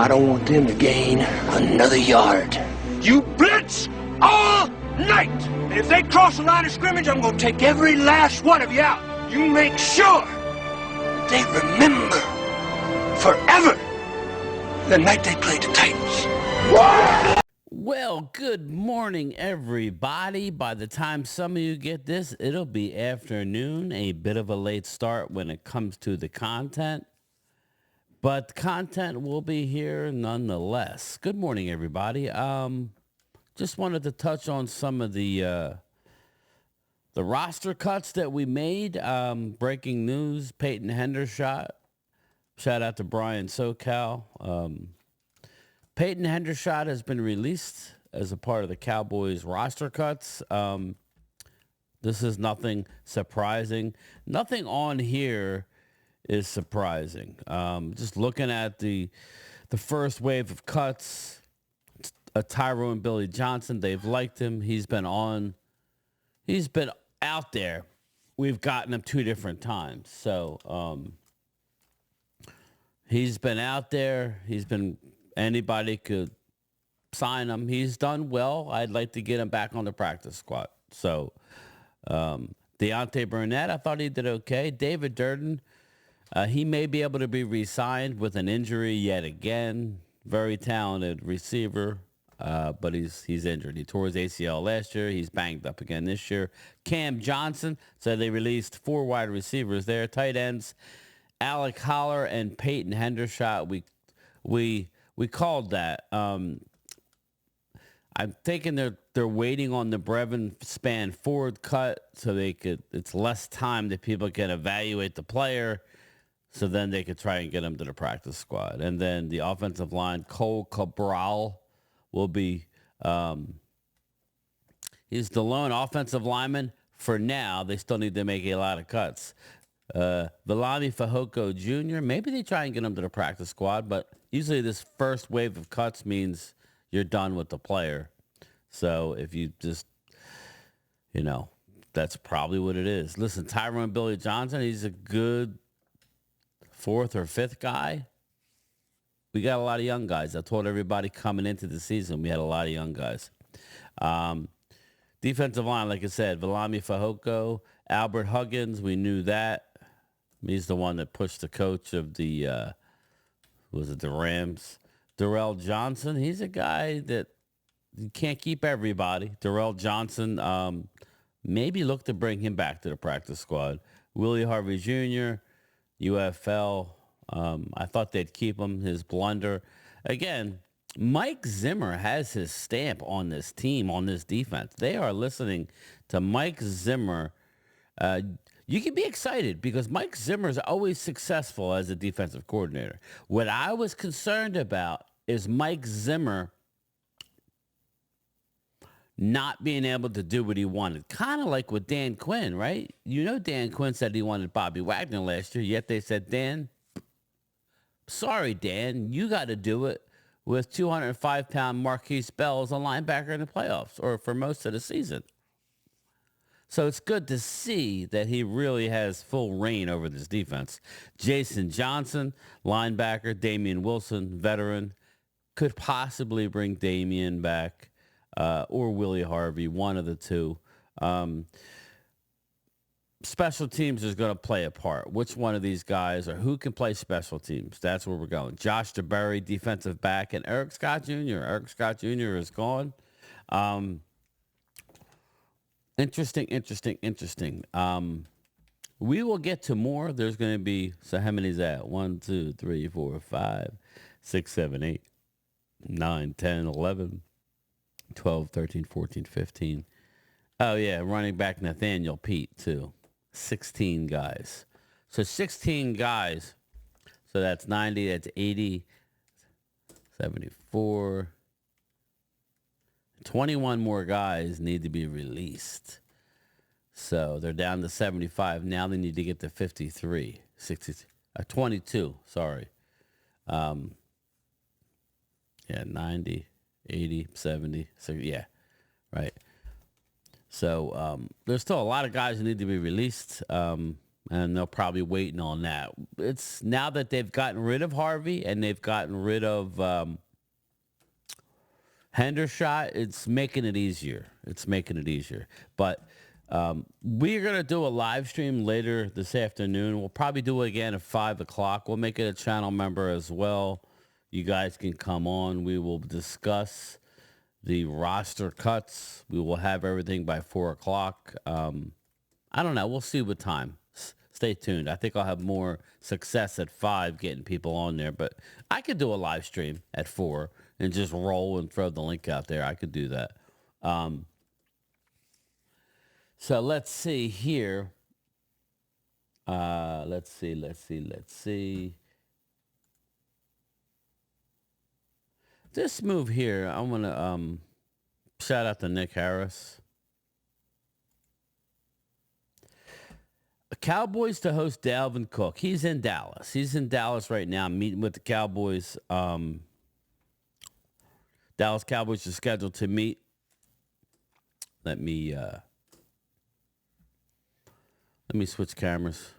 I don't want them to gain another yard. You blitz all night! And if they cross the line of scrimmage, I'm gonna take every last one of you out. You make sure that they remember forever the night they played the Titans. Well, good morning, everybody. By the time some of you get this, it'll be afternoon. A bit of a late start when it comes to the content, but content will be here nonetheless. Good morning, everybody. Just wanted to touch on some of the roster cuts that we made. Breaking news: Peyton Hendershot. Shout out to Brian SoCal. Peyton Hendershot has been released as a part of the Cowboys roster cuts. This is nothing surprising. Nothing on here is surprising. Just looking at the first wave of cuts, Tyrone Billy Johnson, they've liked him. He's been out there. We've gotten him 2 different times. So he's been out there. Anybody could sign him. He's done well. I'd like to get him back on the practice squad. So, Deontay Burnett, I thought he did okay. David Durden, he may be able to be re-signed with an injury yet again. Very talented receiver, but he's injured. He tore his ACL last year. He's banged up again this year. Cam Johnson, so they released 4 wide receivers there. Tight ends, Alec Holler and Peyton Hendershot. We called that. I'm thinking they're waiting on the Brevin Span forward cut so it's less time that people can evaluate the player, so then they could try and get him to the practice squad. And then the offensive line, Cole Cabral will be he's the lone offensive lineman for now. They still need to make a lot of cuts. Villami Fehoko Jr., maybe they try and get him to the practice squad, but usually this first wave of cuts means you're done with the player. So if you just, that's probably what it is. Listen, Tyrone Billy Johnson, he's a good 4th or 5th guy. We got a lot of young guys. I told everybody coming into the season, we had a lot of young guys. Defensive line, like I said, Villami Fehoko, Albert Huggins, we knew that. He's the one that pushed the coach of the Rams. Darrell Johnson, he's a guy that you can't keep everybody. Darrell Johnson, maybe look to bring him back to the practice squad. Willie Harvey Jr., UFL, I thought they'd keep him, his blunder. Again, Mike Zimmer has his stamp on this team, on this defense. They are listening to Mike Zimmer. You can be excited because Mike Zimmer is always successful as a defensive coordinator. What I was concerned about is Mike Zimmer not being able to do what he wanted. Kind of like with Dan Quinn, right? Dan Quinn said he wanted Bobby Wagner last year, yet they said, Dan, sorry, Dan, you got to do it with 205-pound Marquise Bell as a linebacker in the playoffs or for most of the season. So it's good to see that he really has full reign over this defense. Jason Johnson, linebacker. Damian Wilson, veteran. Could possibly bring Damian back or Willie Harvey, one of the two. Special teams is going to play a part. Which one of these guys or who can play special teams? That's where we're going. Josh DeBerry, defensive back, and Eric Scott Jr. Eric Scott Jr. is gone. Interesting. We will get to more. There's going to be, so how many is that? 1, 2, 3, 4, 5, 6, 7, 8, 9, 10, 11, 12, 13, 14, 15. Oh, yeah, running back Nathaniel Pete, too. 16 guys. So 16 guys. So that's 90, that's 80, 74. 21 more guys need to be released. So they're down to 75. Now they need to get to 53. 22, sorry. 90, 80, 70. So, yeah, right. So there's still a lot of guys who need to be released. and they'll probably waiting on that. It's now that they've gotten rid of Harvey and they've gotten rid of Hendershot, it's making it easier. It's making it easier. But we're going to do a live stream later this afternoon. We'll probably do it again at 5 o'clock. We'll make it a channel member as well. You guys can come on. We will discuss the roster cuts. We will have everything by 4 o'clock. I don't know. We'll see what time. Stay tuned. I think I'll have more success at 5 getting people on there. But I could do a live stream at 4 and just roll and throw the link out there. I could do that. So let's see here. Let's see. This move here, I'm going to shout out to Nick Harris. Cowboys to host Dalvin Cook. He's in Dallas. He's in Dallas right now meeting with the Cowboys. Dallas Cowboys are scheduled to meet. Let me switch cameras.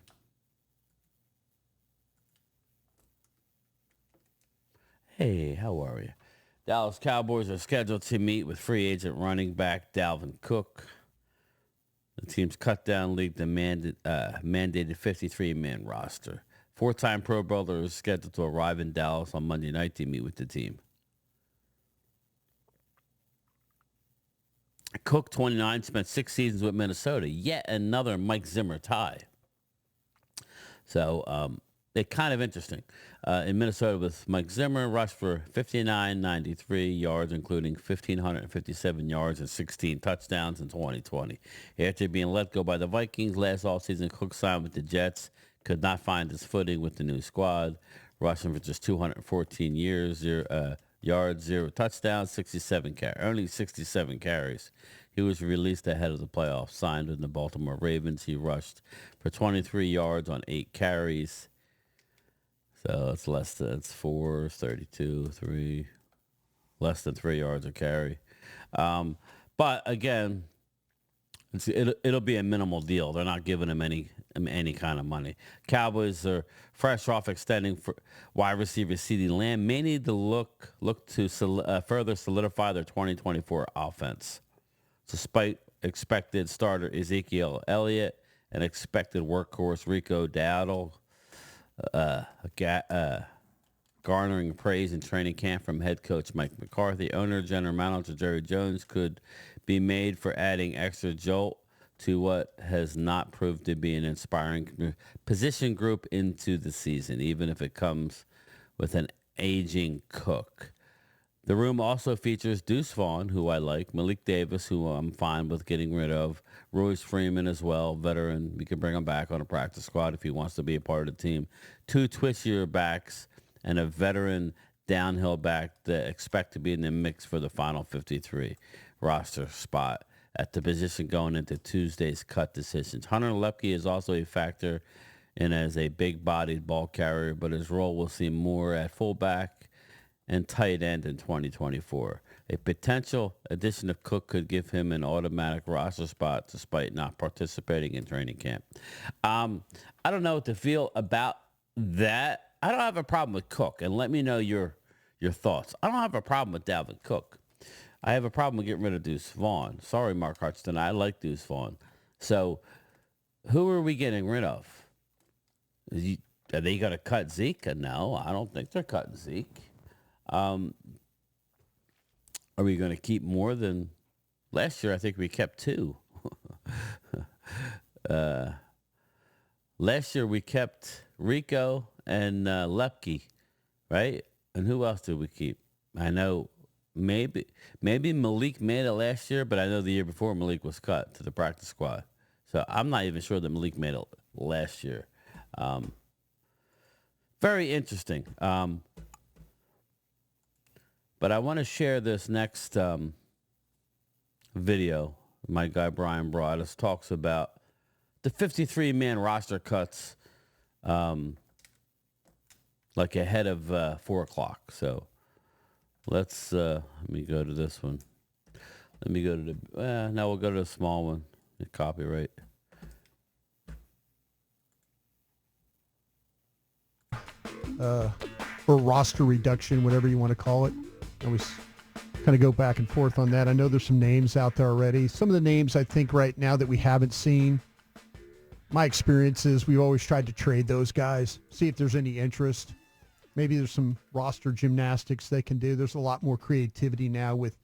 Hey, how are you? Dallas Cowboys are scheduled to meet with free agent running back Dalvin Cook. The team's cut-down league mandated 53-man roster. Four-time Pro Bowler is scheduled to arrive in Dallas on Monday night to meet with the team. Cook, 29, spent 6 seasons with Minnesota. Yet another Mike Zimmer tie. So it's kind of interesting. In Minnesota with Mike Zimmer, rushed for 5993 yards, including 1,557 yards and 16 touchdowns in 2020. After being let go by the Vikings last offseason, Cook signed with the Jets, could not find his footing with the new squad, rushing for just 214 yards, 0 touchdowns, only 67 carries. He was released ahead of the playoffs, signed with the Baltimore Ravens. He rushed for 23 yards on 8 carries. So it's it's 3, less than 3 yards a carry. But again, it'll be a minimal deal. They're not giving him any kind of money. Cowboys are fresh off extending for wide receiver CeeDee Lamb. May need to look to further solidify their 2024 offense. Despite expected starter Ezekiel Elliott and expected workhorse Rico Dowdle, garnering praise in training camp from head coach Mike McCarthy. Owner general manager Jerry Jones could be made for adding extra jolt to what has not proved to be an inspiring position group into the season, even if it comes with an aging Cook. The room also features Deuce Vaughn, who I like, Malik Davis, who I'm fine with getting rid of, Royce Freeman as well, veteran. We can bring him back on a practice squad if he wants to be a part of the team. 2 twitchier backs and a veteran downhill back that expect to be in the mix for the final 53 roster spot at the position going into Tuesday's cut decisions. Hunter Lepke is also a factor in as a big-bodied ball carrier, but his role will see more at fullback and tight end in 2024. A potential addition of Cook could give him an automatic roster spot despite not participating in training camp. I don't know what to feel about that. I don't have a problem with Cook, and let me know your thoughts. I don't have a problem with Dalvin Cook. I have a problem with getting rid of Deuce Vaughn. Sorry, Mark Hartston. I like Deuce Vaughn. So who are we getting rid of? Are they going to cut Zeke? No, I don't think they're cutting Zeke. Are we going to keep more than last year? I think we kept 2. Last year we kept Rico and Lepke, right? And who else did we keep? I know maybe Malik made it last year, but I know the year before Malik was cut to the practice squad. So I'm not even sure that Malik made it last year. Very interesting. But I want to share this next video. My guy Brian Broaddus talks about the 53-man roster cuts like ahead of 4 o'clock. So let me go to this one. Let me go to the, no, we'll go to the small one. The copyright. or roster reduction, whatever you want to call it. I always kind of go back and forth on that. I know there's some names out there already. Some of the names I think right now that we haven't seen, my experience is we've always tried to trade those guys, see if there's any interest. Maybe there's some roster gymnastics they can do. There's a lot more creativity now with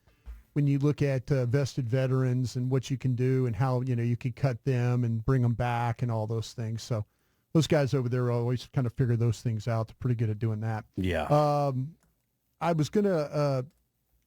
when you look at vested veterans and what you can do and how, you could cut them and bring them back and all those things. So those guys over there always kind of figure those things out. They're pretty good at doing that. Yeah. I was going to,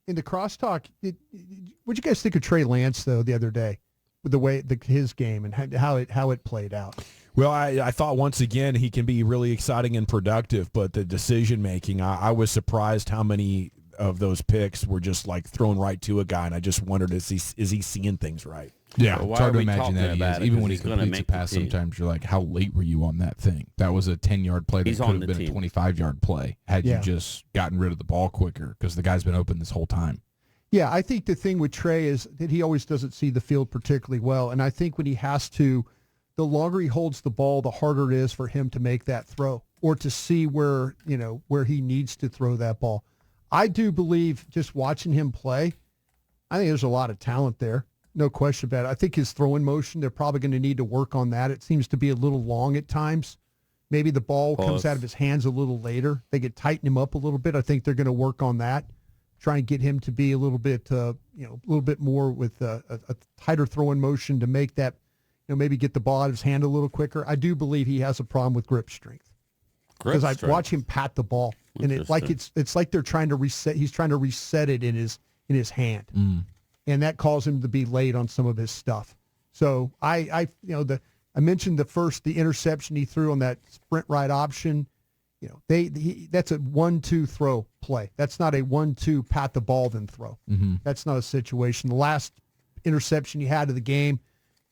in the crosstalk, what'd you guys think of Trey Lance, though, the other day? With the way his game and how it played out. Well, I thought once again he can be really exciting and productive, but the decision making, I was surprised how many of those picks were just like thrown right to a guy, and I just wondered is he seeing things right? Yeah, Well, it's hard to imagine that about he is. Even when he he's gonna completes a make the pass, team. sometimes you're like, how late were you on that thing? That was a 10-yard play that He's could on have the been a team. 25-yard play had Yeah. you just gotten rid of the ball quicker because the guy's been open this whole time. Yeah, I think the thing with Trey is that he always doesn't see the field particularly well. And I think when he has to, the longer he holds the ball, the harder it is for him to make that throw or to see where he needs to throw that ball. I do believe just watching him play, I think there's a lot of talent there. No question about it. I think his throwing motion, they're probably going to need to work on that. It seems to be a little long at times. Maybe the ball comes out of his hands a little later. They could tighten him up a little bit. I think they're going to work on that. Try and get him to be a little bit, a little bit more with a tighter throwing motion to make that, maybe get the ball out of his hand a little quicker. I do believe he has a problem with grip strength because I watch him pat the ball, and it's like they're trying to reset. He's trying to reset it in his hand, and that caused him to be late on some of his stuff. So I mentioned the interception he threw on that sprint right option. That's a 1-2 throw play. That's not a 1-2 pat the ball then throw. Mm-hmm. That's not a situation. The last interception he had of the game,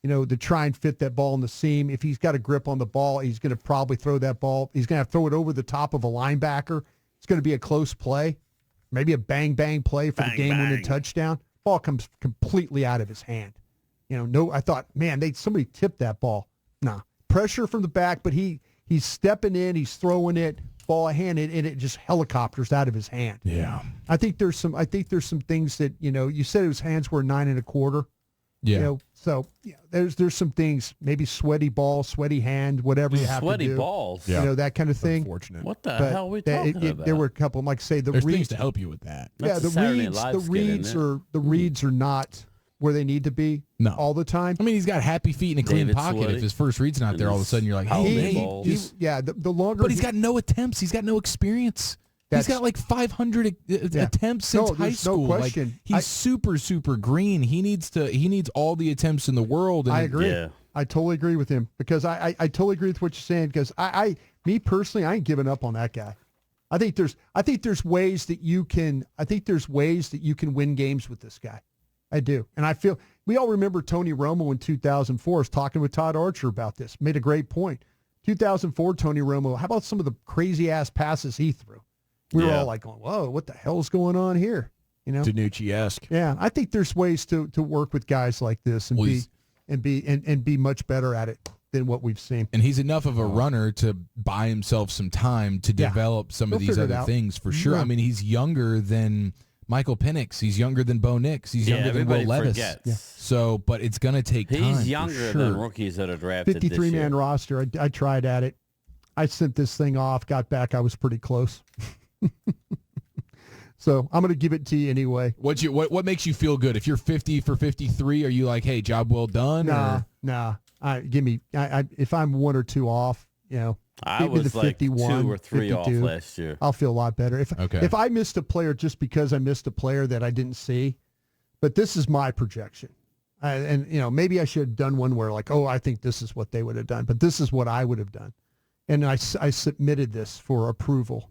to try and fit that ball in the seam. If he's got a grip on the ball, he's going to probably throw that ball. He's going to have to throw it over the top of a linebacker. It's going to be a close play, maybe a bang play for the game-winning touchdown. Ball comes completely out of his hand. I thought, man, somebody tipped that ball. Nah, pressure from the back, but he's stepping in, he's throwing it, ball handed, and it just helicopters out of his hand. Yeah. I think there's some things that, you said his hands were 9 1/4. Yeah. There's some things, maybe sweaty ball, sweaty hand, whatever you have to do. Sweaty balls. Yeah. That kind of thing. Unfortunate. What the But hell are we talking about? There were a couple, like say the There's things reads. to help you with that. That's a Saturday Night Live skit, reads isn't it? are not where they need to be No. all the time. I mean, he's got happy feet and a clean David pocket. Sweaty. If his first read's not there, all of a sudden you're like, How hey, many man, balls? The longer. but he's got no attempts. He's got no experience. He's got like 500 attempts since high there's school. no question. Like, he's super green. He needs all the attempts in the world. And I agree. Yeah. I totally agree with him because I totally agree with what you're saying because me personally, I ain't giving up on that guy. I think there's ways that you can win games with this guy. I do. And I feel we all remember Tony Romo in 2004 was talking with Todd Archer about this. Made a great point. 2004 Tony Romo, how about some of the crazy ass passes he threw? We were all like going, whoa, what the hell's going on here? Danucci-esque. Yeah, I think there's ways to work with guys like this and be much better at it than what we've seen. And he's enough of a runner to buy himself some time to develop some of He'll these figure it other out. things for sure. Yeah. I mean, he's younger than Michael Penix. He's younger than Bo Nix. He's younger than Will everybody Levis. forgets. Yeah. So, but it's going to take time. He's younger for sure. than rookies that are drafted this year. 53-man roster. I tried at it. I sent this thing off, got back. I was pretty close. So I'm going to give it to you anyway. What makes you feel good? If you're 50 for 53, are you like, hey, job well done? Nah. If I'm 1 or 2 off, I give me was the like 51, 2 or 3 off 52. last year. I'll feel a lot better. If I missed a player just because I missed a player that I didn't see, but this is my projection. Maybe I should have done one where like, I think this is what they would have done, but this is what I would have done. And I submitted this for approval.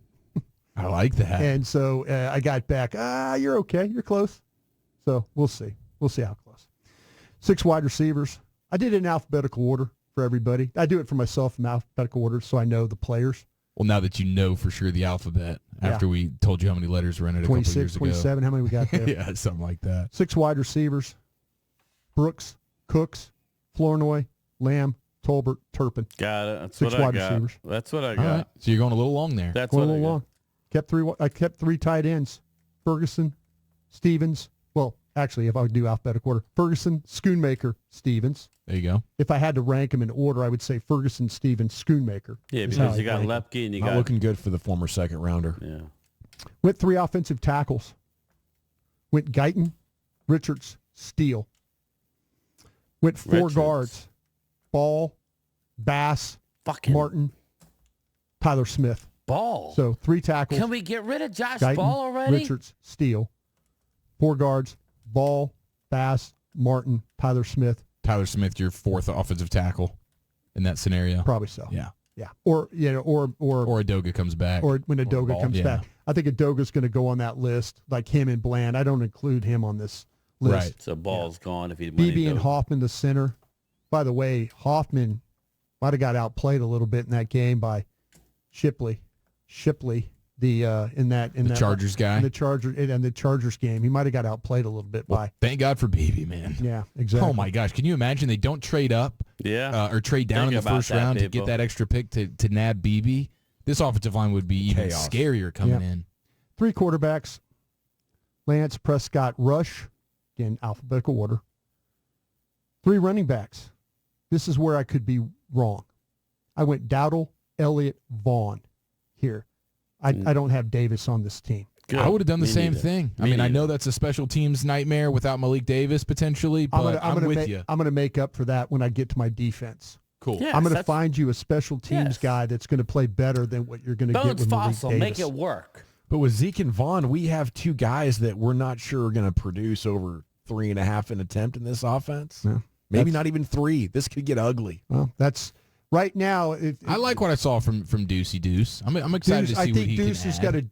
I like that. And so I got back, you're okay. You're close. So we'll see. We'll see how close. 6 wide receivers. I did it in alphabetical order for everybody. I do it for myself in alphabetical order so I know the players. Well, now that you know for sure the alphabet, after we told you how many letters were in it a couple 26, years ago. 27, how many we got there? Yeah, something like that. 6 wide receivers. Brooks, Cooks, Flournoy, Lamb, Tolbert, Turpin. Got it. That's 6 what I wide got. receivers. That's what I All got. right. So you're going a little long there. That's Going what a I little got. long. I kept 3 tight ends. Ferguson, Stevens. Well, actually, if I would do alphabetical order, Ferguson, Schoonmaker, Stevens. There you go. If I had to rank them in order, I would say Ferguson, Stevens, Schoonmaker. Yeah, is how because you I'd got rank 'em. Lepke and you Not got looking good for the former second rounder. Yeah. Went 3 offensive tackles. Went Guyton, Richards, Steele. Went 4 Richards. guards. Ball, Bass, Fucking Martin, Tyler Smith. Ball. So 3 tackles. Can we get rid of Josh Guyton, Ball already? Richards, Steele. 4 guards. Ball, Bass, Martin, Tyler Smith. Tyler Smith, your 4th offensive tackle in that scenario. Probably so. Yeah. Yeah. Or Adoga comes back. or when Adoga Ball. comes Yeah. back. I think Adoga's going to go on that list, like him and Bland. I don't include him on this list. Right. So Ball's gone if he BB and Hoffman, the center. By the way, Hoffman might have got outplayed a little bit in that game by Shipley, the in that Chargers guy? in the Chargers game. He might have got outplayed a little bit by. Thank God for BB, man. Yeah, exactly. Oh my gosh, can you imagine they don't trade up Yeah. or trade down Think in the about first that, round to people. get that extra pick to nab BB? This offensive line would be even Chaos. scarier coming Yeah. in. 3 quarterbacks: Lance, Prescott, Rush. In alphabetical order. 3 running backs. This is where I could be wrong. I went Dowdle, Elliott, Vaughn here. I don't have Davis on this team. Good. I would have done the Me same neither. thing. I Me mean, I neither. know that's a special teams nightmare without Malik Davis potentially, but I'm with you. I'm going to make up for that when I get to my defense. Cool. Yes, I'm going to that's- find you a special teams Yes. guy that's going to play better than what you're going to get Bones with Malik Fossil, Davis. make it work. But with Zeke and Vaughn, we have 2 guys that we're not sure are going to produce over 3.5 an attempt in this offense. Yeah. Maybe That's- not even 3. This could get ugly. Well, that's right now. I like what I saw from Deucey Deuce. I'm excited Deuce, to see I what think he Deuce can has add. got a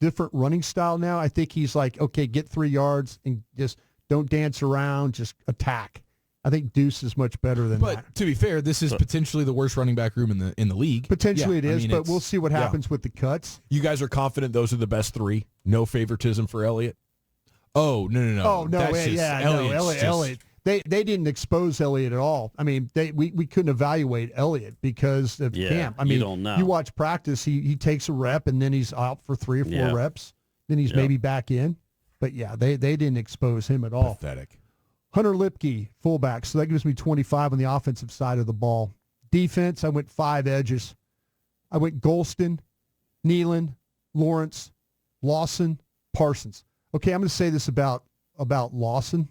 different running style now. I think he's like, okay, get 3 yards and just don't dance around, just attack. I think Deuce is much better than that. But to be fair, this is potentially the worst running back room in the league. Potentially Yeah, it I is, mean, but it's- we'll see what happens with the cuts. You guys are confident those are the best 3? No favoritism for Elliott? Oh no! Oh no, That's just, Elliott. They didn't expose Elliott at all. I mean, we couldn't evaluate Elliott because of Yeah, camp. I you mean, don't know. you watch practice, he takes a rep and then he's out for 3 or 4 Yeah. reps. Then he's Yep. maybe back in. But yeah, they didn't expose him at all. Pathetic. Hunter Lipke, fullback. So that gives me 25 on the offensive side of the ball. Defense, I went 5 edges. I went Golston, Nealon, Lawrence, Lawson, Parsons. Okay, I'm going to say this about Lawson,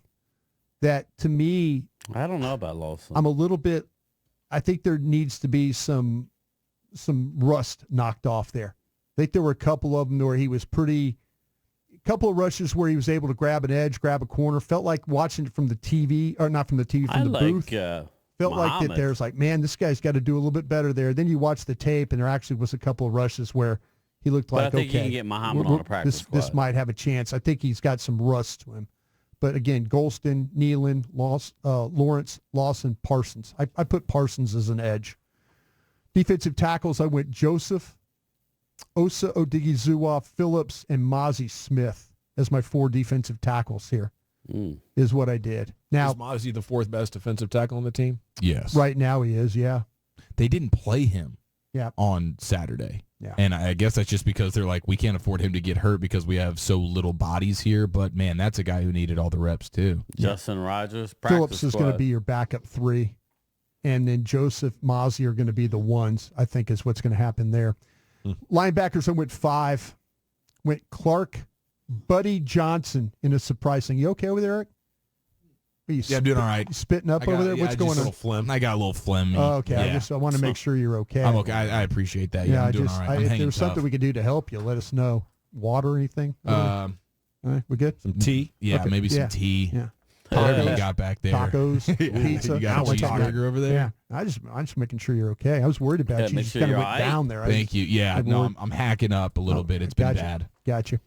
that to me, I don't know about Lawson. I'm a little bit, I think there needs to be some rust knocked off there. I think there were a couple of them where he was a couple of rushes where he was able to grab an edge, grab a corner. Felt like watching it from the TV, or not from the TV, from the booth. Felt like that Muhammad. there's like, man, this guy's got to do a little bit better there. Then you watch the tape, and there actually was a couple of rushes where he looked But I like, think you okay, can get Muhammad on a practice this squad. might have a chance. I think he's got some rust to him. But again, Golston, Nealon, Lawrence, Lawson, Parsons. I put Parsons as an edge. Defensive tackles, I went Joseph, Osa Odigizua, Phillips, and Mozzie Smith as my 4 defensive tackles here, is what I did. Now, Is Mozzie the 4th best defensive tackle on the team? Yes. right now he is, yeah. They didn't play him Yeah. on Saturday. Yeah. And I guess that's just because they're like, we can't afford him to get hurt because we have so little bodies here. But, man, that's a guy who needed all the reps, too. Justin Rogers, Phillips practice is going to squad. be your backup 3. And then Joseph, Mozzie are going to be the ones, I think, is what's going to happen there. Linebackers, I went 5. Went Clark, Buddy Johnson in a surprise thing. You okay over there, Eric? Are you Yeah, I'm doing all right. you spitting up over there? What's going on? Phlegm. I got a little phlegm. Oh, okay. Yeah. I want to make sure you're okay. I'm okay. I appreciate that. Yeah, I'm doing all right. I'm if hanging there's something tough. we could do to help you, let us know. Water or anything? All right, we good? Some tea. Yeah, Okay. maybe some Yeah. tea. Yeah. Whatever you got back there. Tacos, pizza. You got a What's up, cheeseburger over there? Yeah, I'm just making sure you're okay. I was worried about Yeah, you. make Just sure kind of you're went all right. down there. Thank you. Yeah, I'd no, worried- I'm hacking up a little bit. It's been Gotcha. bad. Gotcha.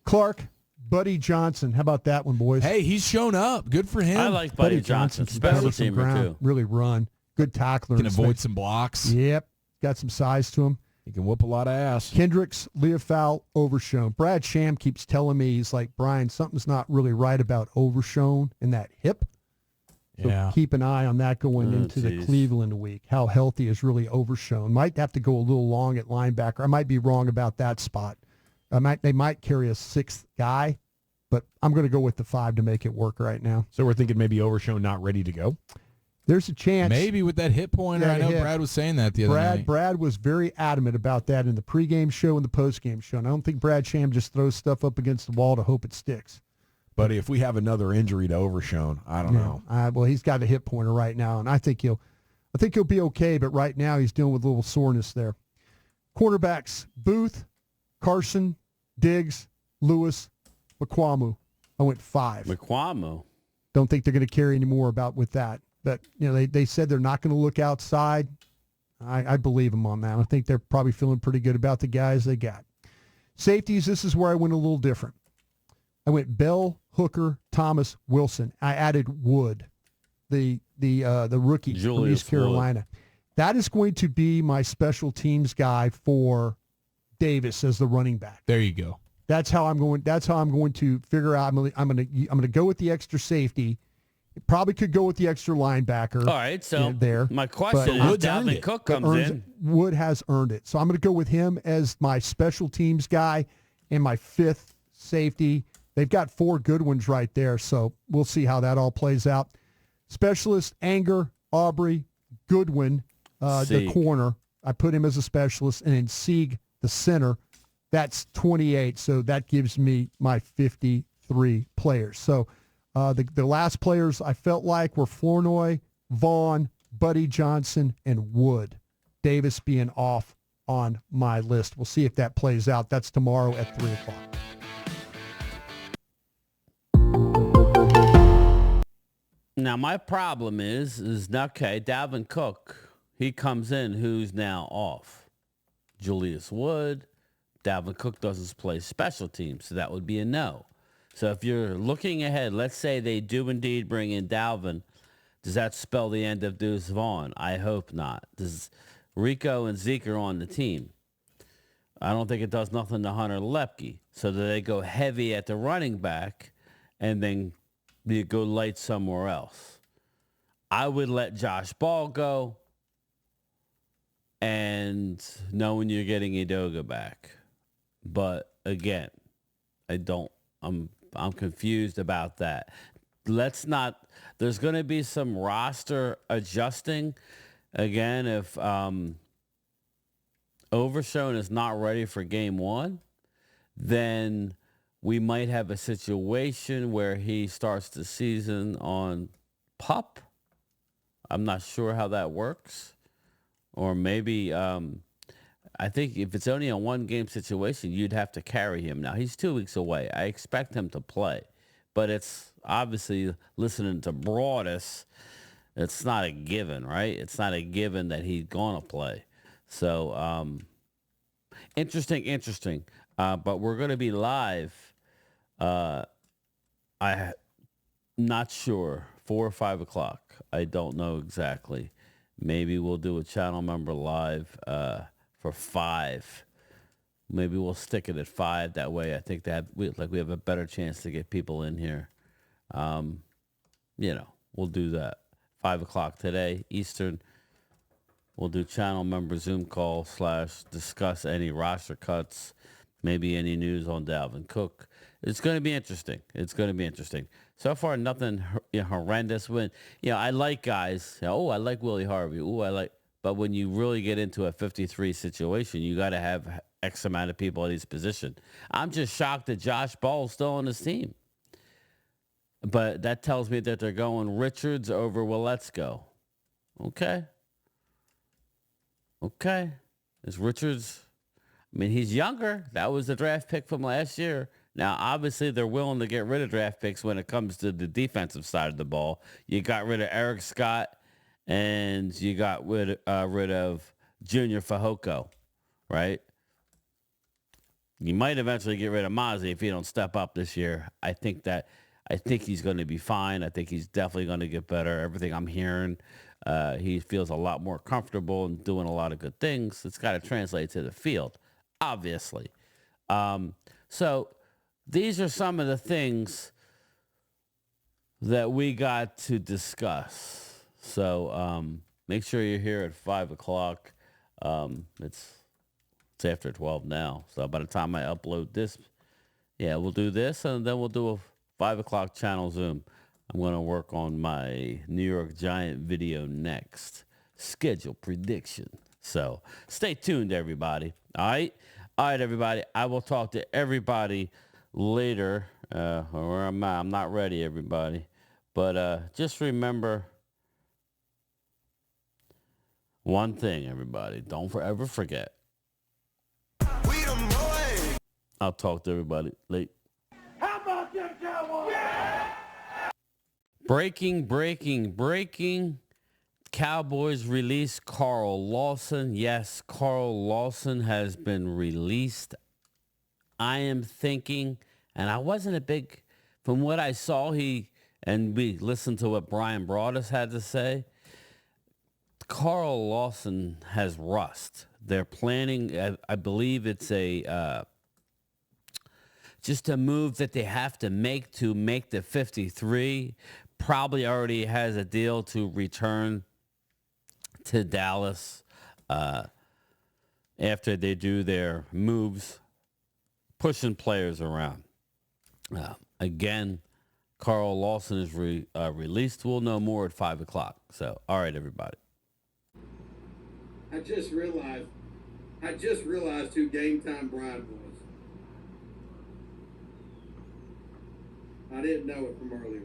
Clark, Buddy Johnson. How about that one, boys? Hey, he's shown up. Good for him. I like Buddy Johnson, can special cover some teamer ground, too. really run. Good tackler. Can in avoid space. some blocks. Yep. Got some size to him. He can whoop a lot of ass. Kendricks, Leofow, Overshown. Brad Sham keeps telling me, he's like, Brian, something's not really right about Overshown in that hip. So keep an eye on that going into the Cleveland week. How healthy is really Overshown. Might have to go a little long at linebacker. I might be wrong about that spot. They might carry a 6th guy, but I'm going to go with the 5 to make it work right now. So we're thinking maybe Overshown not ready to go? There's a chance. Maybe with that hit pointer. I know Brad was saying that the other night. Brad was very adamant about that in the pregame show and the postgame show. And I don't think Brad Sham just throws stuff up against the wall to hope it sticks. But if we have another injury to Overshown, I don't know. Well, he's got a hit pointer right now, and I think he'll be okay. But right now, he's dealing with a little soreness there. Quarterbacks: Booth, Carson, Diggs, Lewis, McQuamu. I went 5. McQuamu. Don't think they're going to carry any more about with that. But they said they're not going to look outside. I believe them on that. I think they're probably feeling pretty good about the guys they got. Safeties. This is where I went a little different. I went Bell, Hooker, Thomas, Wilson. I added Wood, the rookie from East Carolina. That is going to be my special teams guy for Davis as the running back. There you go. That's how I'm going to figure out. I'm going to go with the extra safety. Probably could go with the extra linebacker. All right, so there. My question is, Dalvin Cook comes in. Wood has earned it, so I'm going to go with him as my special teams guy and my 5th safety. They've got 4 good ones right there, so we'll see how that all plays out. Specialist: Anger, Aubrey, Goodwin, the corner. I put him as a specialist, and then Sieg, the center. That's 28, so that gives me my 53 players. So the last players I felt like were Flournoy, Vaughn, Buddy Johnson, and Wood. Davis being off on my list. We'll see if that plays out. That's tomorrow at 3 o'clock. Now, my problem is okay, Dalvin Cook, he comes in, who's now off? Julius Wood. Dalvin Cook doesn't play special teams, so that would be a no. So if you're looking ahead, let's say they do indeed bring in Dalvin, does that spell the end of Deuce Vaughn? I hope not. Does Rico and Zeke are on the team? I don't think it does nothing to Hunter Lepke. So do they go heavy at the running back and then you go light somewhere else? I would let Josh Ball go, and knowing you're getting Edoga back. But again, I'm confused about that. There's going to be some roster adjusting. Again, if Overshown is not ready for game 1, then we might have a situation where he starts the season on PUP. I'm not sure how that works. Or maybe I think if it's only a 1-game situation, you'd have to carry him. Now, he's 2 weeks away. I expect him to play. But it's obviously, listening to Broadus, it's not a given, right? It's not a given that he's going to play. So, interesting. But we're going to be live. I'm not sure. 4 or 5 o'clock. I don't know exactly. Maybe we'll do a channel member live for 5. Maybe we'll stick it at 5. That way, I think that we have a better chance to get people in here. We'll do that. 5 o'clock today, Eastern. We'll do channel member Zoom call / discuss any roster cuts, maybe any news on Dalvin Cook. It's going to be interesting. So far, nothing horrendous. I like guys. I like Willie Harvey. But when you really get into a 53 situation, you got to have X amount of people at each position. I'm just shocked that Josh Ball's still on his team. But that tells me that they're going Richards over Willetsko. Okay. Is Richards, he's younger. That was the draft pick from last year. Now, obviously, they're willing to get rid of draft picks when it comes to the defensive side of the ball. You got rid of Eric Scott, and you got rid of Junior Fehoko, right? You might eventually get rid of Mozzie if he don't step up this year. I think he's going to be fine. I think he's definitely going to get better. Everything I'm hearing, he feels a lot more comfortable and doing a lot of good things. It's got to translate to the field, obviously. So these are some of the things that we got to discuss. So make sure you're here at 5 o'clock. It's after 12 now. So by the time I upload this, yeah, we'll do this, and then we'll do a 5 o'clock channel Zoom. I'm going to work on my New York Giant video next. Schedule prediction. So stay tuned, everybody. All right? All right, everybody. I will talk to everybody later. Where am I? I'm not ready, everybody. But just remember one thing, everybody. Don't forever forget. I'll talk to everybody late. How about them Cowboys? Breaking. Cowboys release Carl Lawson. Yes, Carl Lawson has been released. I am thinking, and I wasn't a big, from what I saw, and we listened to what Brian Broaddus had to say. Carl Lawson has rust. They're planning, I believe it's just a move that they have to make the 53. Probably already has a deal to return to Dallas after they do their moves, pushing players around. Again, Carl Lawson is released. We'll know more at 5 o'clock. So, all right, everybody. I just realized who Game Time Brian was. I didn't know it from earlier.